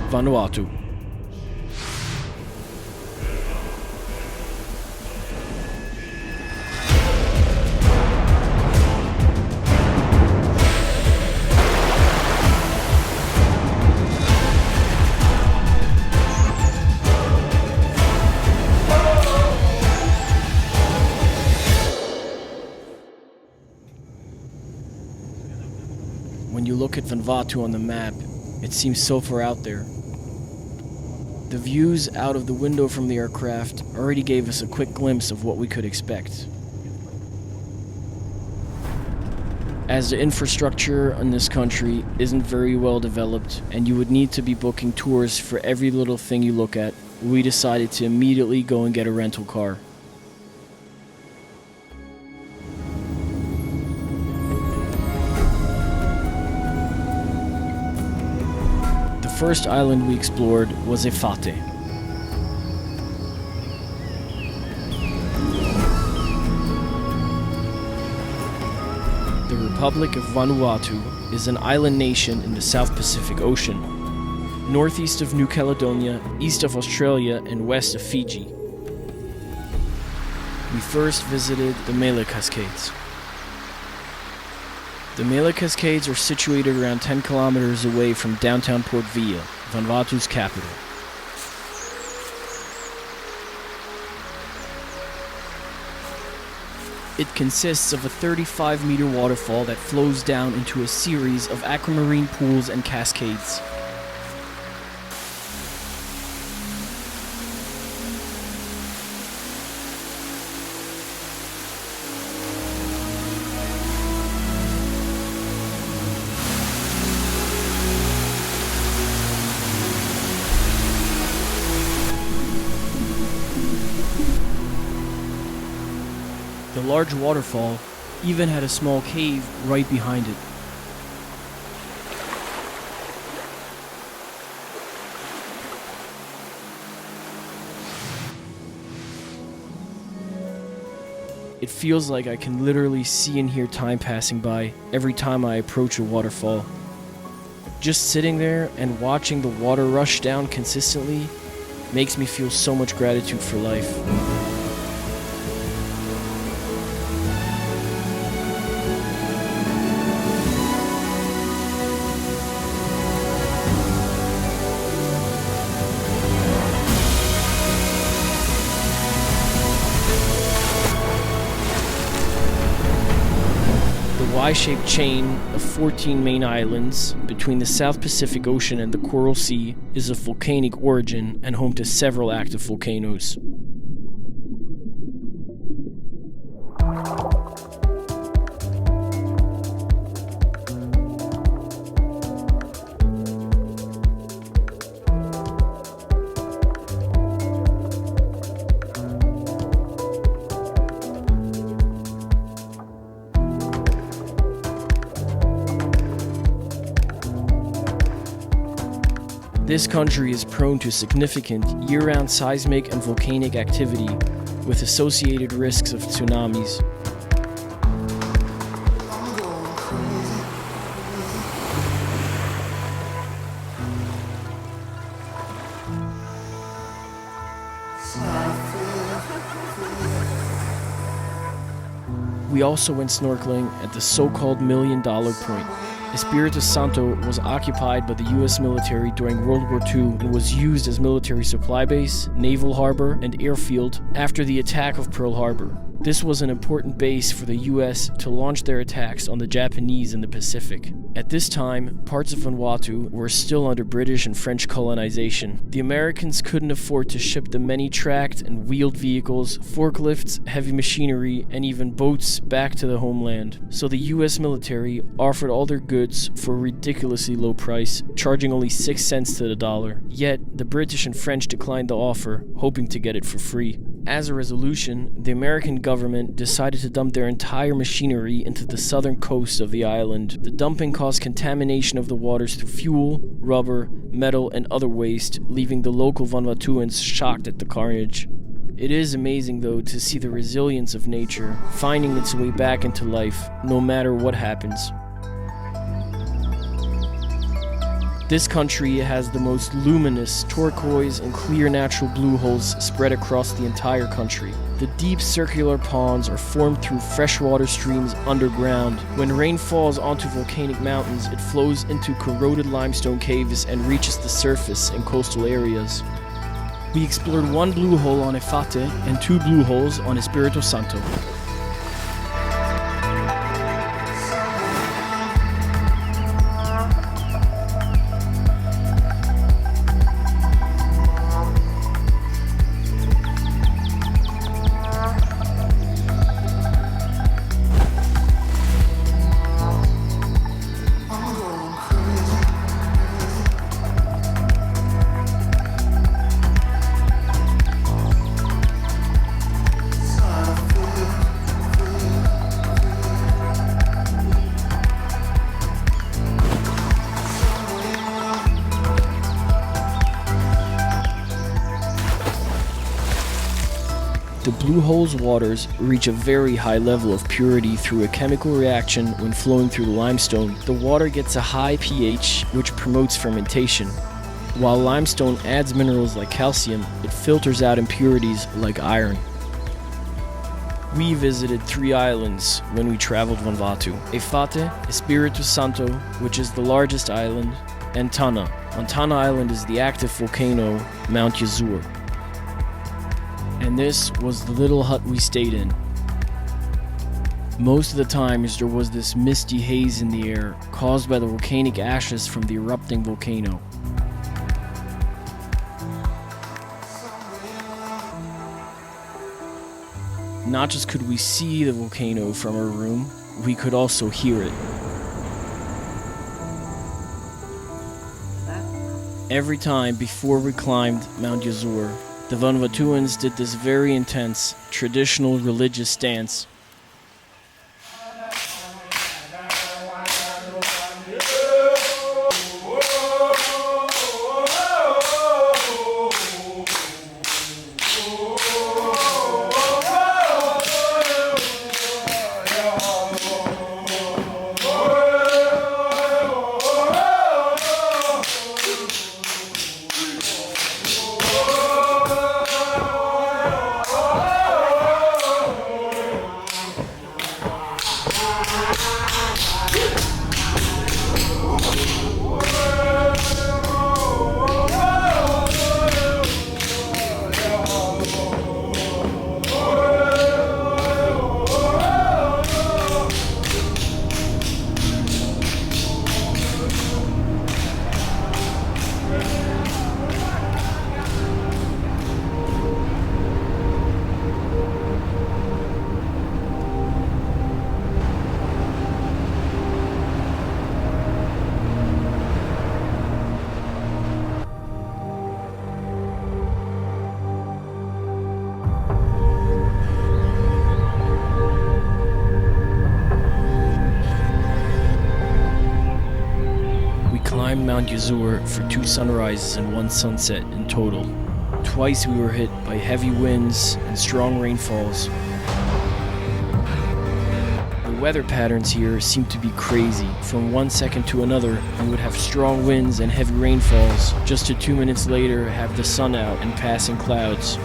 Vanuatu. When you look at Vanuatu on the map, it seems so far out there. The views out of the window from the aircraft already gave us a quick glimpse of what we could expect. As the infrastructure in this country isn't very well developed and you would need to be booking tours for every little thing you look at, we decided to immediately go and get a rental car. The first island we explored was Efate. The Republic of Vanuatu is an island nation in the South Pacific Ocean, northeast of New Caledonia, east of Australia, and west of Fiji. We first visited the Mele Cascades. The Mele Cascades are situated around 10 kilometers away from downtown Port Vila, Vanuatu's capital. It consists of a 35-meter waterfall that flows down into a series of aquamarine pools and cascades. The large waterfall even had a small cave right behind it. It feels like I can literally see and hear time passing by every time I approach a waterfall. Just sitting there and watching the water rush down consistently makes me feel so much gratitude for life. Y-shaped chain of 14 main islands between the South Pacific Ocean and the Coral Sea is of volcanic origin and home to several active volcanoes. This country is prone to significant year-round seismic and volcanic activity, with associated risks of tsunamis. We also went snorkeling at the so-called $1 Million Point. Espirito Santo was occupied by the US military during World War II and was used as military supply base, naval harbor, and airfield after the attack of Pearl Harbor. This was an important base for the US to launch their attacks on the Japanese in the Pacific. At this time, parts of Vanuatu were still under British and French colonization. The Americans couldn't afford to ship the many tracked and wheeled vehicles, forklifts, heavy machinery, and even boats back to the homeland. So the US military offered all their goods for a ridiculously low price, charging only 6 cents to the dollar. Yet, the British and French declined the offer, hoping to get it for free. As a resolution, the American government decided to dump their entire machinery into the southern coast of the island. The dumping caused contamination of the waters through fuel, rubber, metal, and other waste, leaving the local Vanuatuans shocked at the carnage. It is amazing, though, to see the resilience of nature finding its way back into life, no matter what happens. This country has the most luminous, turquoise, and clear natural blue holes spread across the entire country. The deep circular ponds are formed through freshwater streams underground. When rain falls onto volcanic mountains, it flows into corroded limestone caves and reaches the surface in coastal areas. We explored 1 blue hole on Efate and 2 blue holes on Espirito Santo. The blue hole's waters reach a very high level of purity through a chemical reaction when flowing through the limestone. The water gets a high pH, which promotes fermentation. While limestone adds minerals like calcium, it filters out impurities like iron. We visited 3 islands when we traveled Vanuatu: Efate, Espirito Santo, which is the largest island, and Tanna. On Tanna Island is the active volcano, Mount Yazur. And this was the little hut we stayed in. Most of the times there was this misty haze in the air caused by the volcanic ashes from the erupting volcano. Not just could we see the volcano from our room, we could also hear it. Every time before we climbed Mount Yazur, the Vanuatuans did this very intense, traditional religious dance. Mount Yazur for 2 sunrises and 1 sunset in total. Twice we were hit by heavy winds and strong rainfalls. The weather patterns here seem to be crazy. From 1 second to another, we would have strong winds and heavy rainfalls, just to 2 minutes later have the sun out and passing clouds.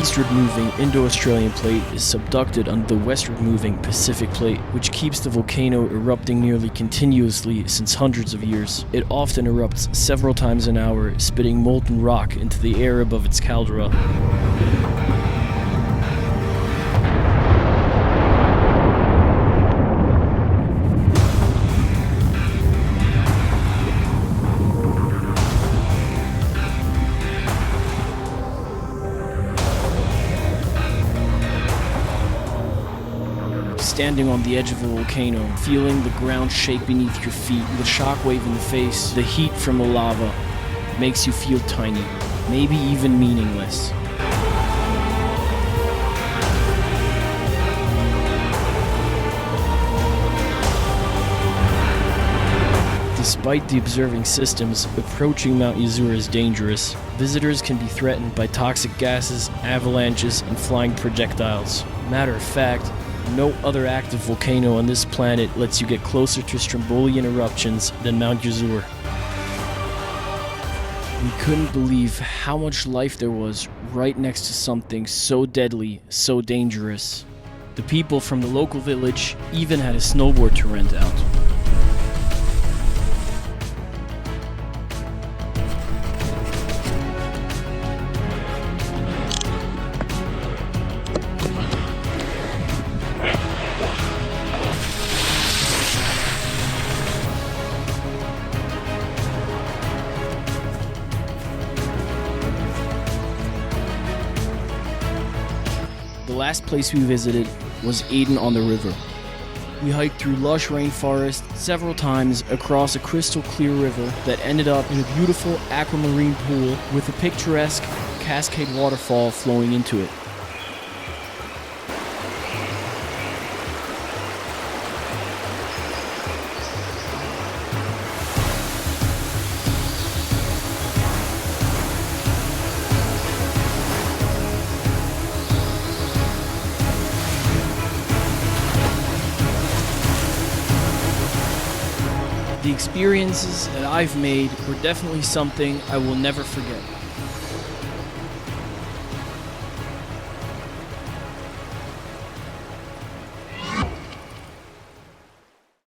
Eastward-moving Indo-Australian plate is subducted under the westward-moving Pacific plate, which keeps the volcano erupting nearly continuously since hundreds of years. It often erupts several times an hour, spitting molten rock into the air above its caldera. standing on the edge of a volcano, feeling the ground shake beneath your feet, the shockwave in the face, the heat from the lava makes you feel tiny, maybe even meaningless. Despite the observing systems, approaching Mount Yuzur is dangerous. Visitors can be threatened by toxic gases, avalanches, and flying projectiles. Matter of fact, no other active volcano on this planet lets you get closer to Strombolian eruptions than Mount Yuzur. We couldn't believe how much life there was right next to something so deadly, so dangerous. The people from the local village even had a snowboard to rent out. The last place we visited was Aden on the river. We hiked through lush rainforest several times across a crystal clear river that ended up in a beautiful aquamarine pool with a picturesque cascade waterfall flowing into it. The experiences that I've made were definitely something I will never forget.